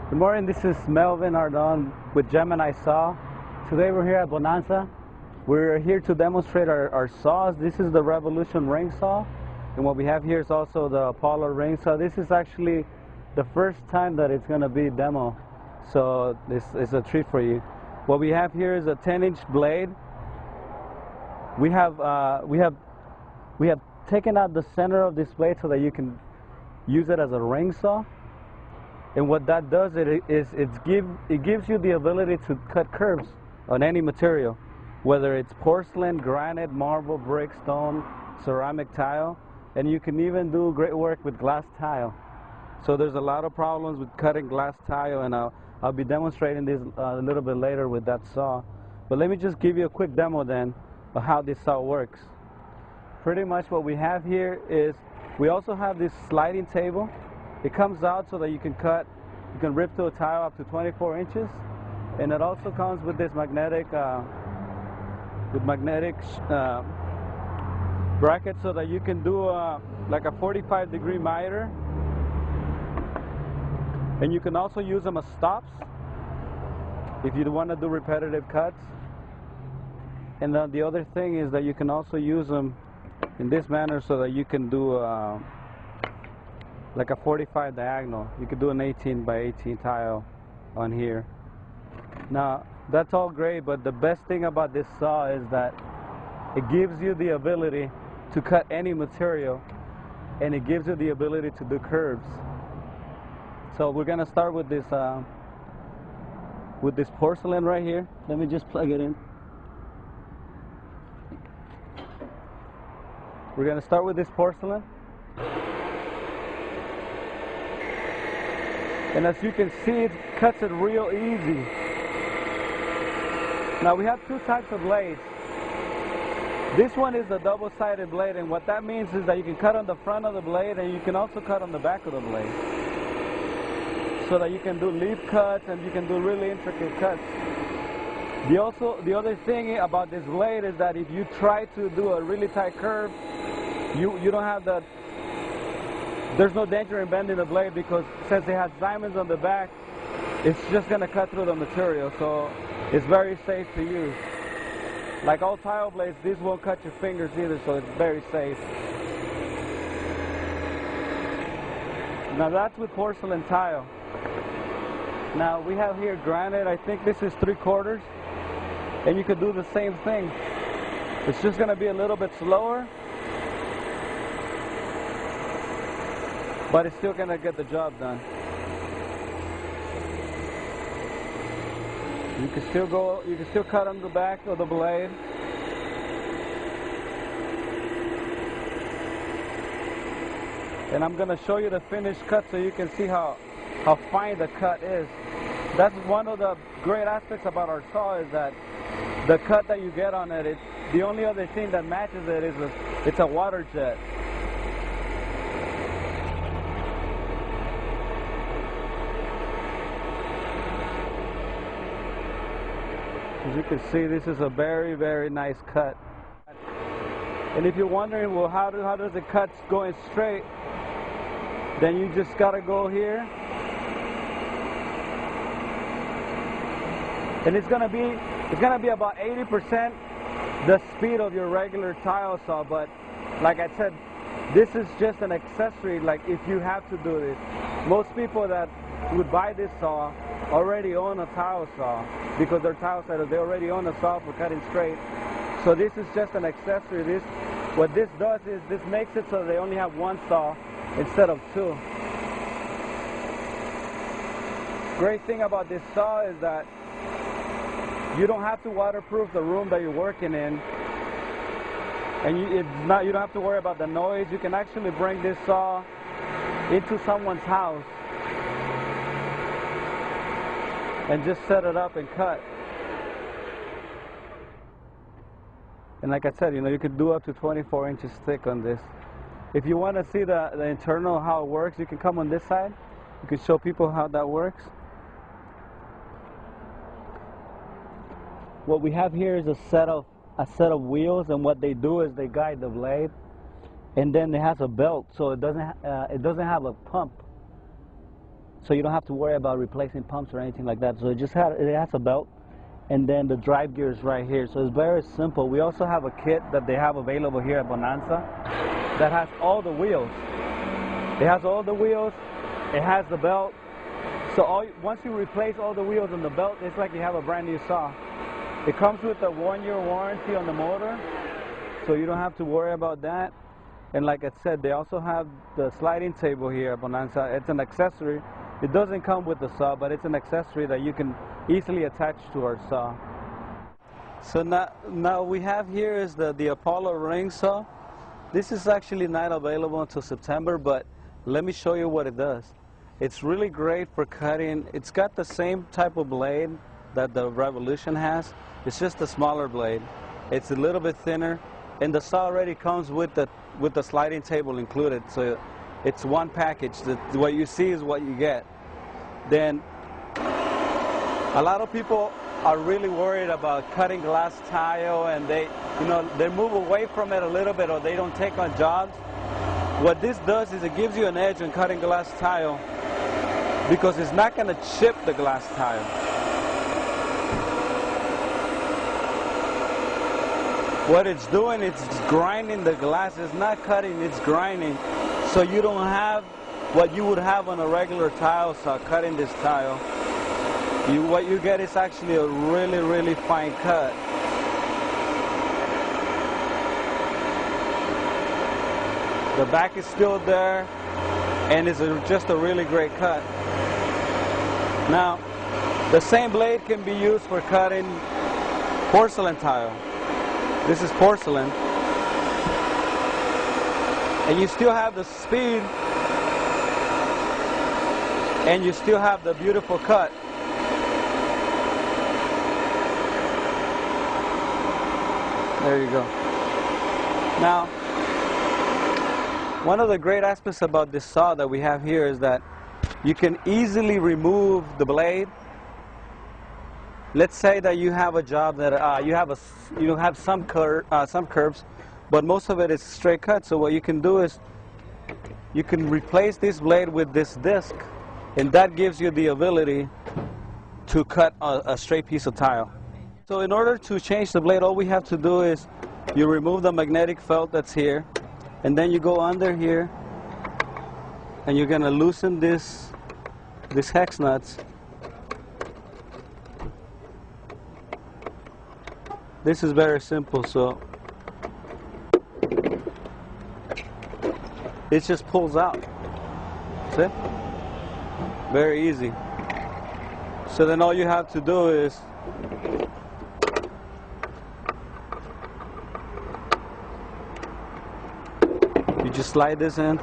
Good morning, this is Melvin Ardon with Gemini Saw. Today we're here at Bonanza. We're here to demonstrate our saws. This is the Revolution ring saw, and what we have here is also the Apollo ring saw. This is actually the first time that it's going to be demo, so this is a treat for you. What we have here is a 10-inch blade. We have taken out the center of this blade so that you can use it as a ring saw. And what that does it gives you the ability to cut curves on any material, whether it's porcelain, granite, marble, brick, stone, ceramic tile, and you can even do great work with glass tile. So there's a lot of problems with cutting glass tile, and I'll be demonstrating this a little bit later with that saw. But let me just give you a quick demo then of how this saw works. Pretty much what we have here is we also have this sliding table. It comes out so that you can rip through a tile up to 24 inches, and it also comes with this magnetic bracket so that you can do like a 45-degree miter, and you can also use them as stops if you want to do repetitive cuts. And then the other thing is that you can also use them in this manner so that you can do like a 45 diagonal. You could do an 18 by 18 tile on here. Now that's all great, but the best thing about this saw is that it gives you the ability to cut any material, and it gives you the ability to do curves. So we're gonna start with this porcelain right here. Let me just plug it in. We're gonna start with this porcelain. And as you can see, it cuts it real easy. Now we have two types of blades. This one is a double-sided blade, and what that means is that you can cut on the front of the blade and you can also cut on the back of the blade. So that you can do leaf cuts and you can do really intricate cuts. The other thing about this blade is that if you try to do a really tight curve, you don't have that. There's no danger in bending the blade, because since it has diamonds on the back, it's just going to cut through the material, so it's very safe to use. Like all tile blades, this won't cut your fingers either, so it's very safe. Now that's with porcelain tile. Now we have here granite. I think this is 3/4, and you could do the same thing. It's just going to be a little bit slower, but it's still going to get the job done. You can still cut on the back of the blade. And I'm going to show you the finished cut so you can see how fine the cut is. That's one of the great aspects about our saw, is that the cut that you get on it, the only other thing that matches it is it's a water jet. As you can see, this is a very, very nice cut. And if you're wondering, well, how does it cut going straight, then you just gotta go here, and it's gonna be about 80% the speed of your regular tile saw. But like I said, this is just an accessory. Like, if you have to do this, most people that would buy this saw already own a tile saw, because they're tile setters. They already own a saw for cutting straight. So this is just an accessory. What this does is this makes it so they only have one saw instead of two. Great thing about this saw is that you don't have to waterproof the room that you're working in, and you don't have to worry about the noise. You can actually bring this saw into someone's house and just set it up and cut. And like I said, you could do up to 24 inches thick on this. If you want to see the internal, how it works, you can come on this side. You can show people how that works. What we have here is a set of wheels, and what they do is they guide the blade, and then it has a belt, so it doesn't have a pump. so you don't have to worry about replacing pumps or anything like that. So it has a belt, and then the drive gear is right here. So it's very simple. We also have a kit that they have available here at Bonanza that has all the wheels. It has all the wheels. It has the belt. So once you replace all the wheels and the belt, it's like you have a brand new saw. It comes with a 1-year warranty on the motor, so you don't have to worry about that. And like I said, they also have the sliding table here at Bonanza. It's an accessory. It doesn't come with the saw, but it's an accessory that you can easily attach to our saw. So now we have here is the Apollo ring saw. This is actually not available until September, but let me show you what it does. It's really great for cutting. It's got the same type of blade that the Revolution has. It's just a smaller blade. It's a little bit thinner, and the saw already comes with the sliding table included. So it's one package. What you see is what you get. Then a lot of people are really worried about cutting glass tile, and they move away from it a little bit, or they don't take on jobs. What this does is it gives you an edge in cutting glass tile, because it's not going to chip the glass tile. What it's doing, it's grinding the glass. It's not cutting, it's grinding. So you don't have what you would have on a regular tile saw cutting this tile. What you get is actually a really, really fine cut. The back is still there, and it's just a really great cut. Now, the same blade can be used for cutting porcelain tile. This is porcelain. And you still have the speed, and you still have the beautiful cut. There you go. Now, one of the great aspects about this saw that we have here is that you can easily remove the blade. Let's say that you have a job that you have some curves, but most of it is straight cut. So what you can do is you can replace this blade with this disc, and that gives you the ability to cut a straight piece of tile. So in order to change the blade, all we have to do is you remove the magnetic felt that's here, and then you go under here, and you're going to loosen this hex nuts. This is very simple, so it just pulls out. See? Very easy. So then all you have to do is you just slide this in.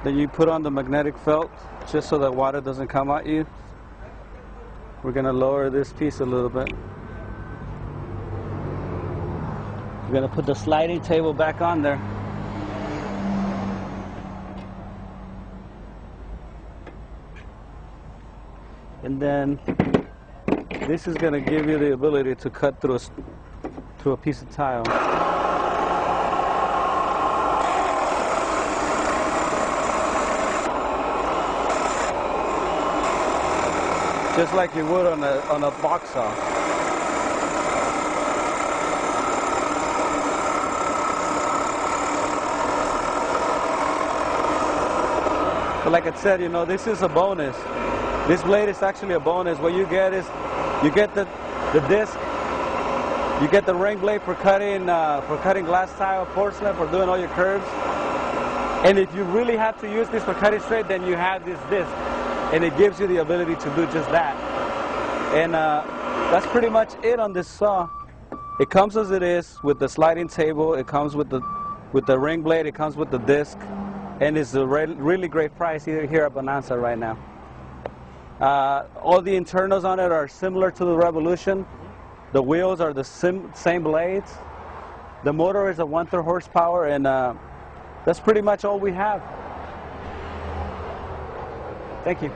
Then you put on the magnetic felt just so that water doesn't come at you. We're going to lower this piece a little bit. We're going to put the sliding table back on there. And then this is going to give you the ability to cut through a piece of tile. Just like you would on a box saw. But like I said, this is a bonus. This blade is actually a bonus. What you get is, you get the disc, you get the ring blade for cutting glass tile, porcelain, for doing all your curves. And if you really have to use this for cutting straight, then you have this disc, and it gives you the ability to do just that. And that's pretty much it on this saw. It comes as it is with the sliding table. It comes with the ring blade. It comes with the disc. And it's a really great price here at Bonanza right now. All the internals on it are similar to the Revolution. The wheels are the same blades. The motor is a 1/3 horsepower, and that's pretty much all we have. Thank you.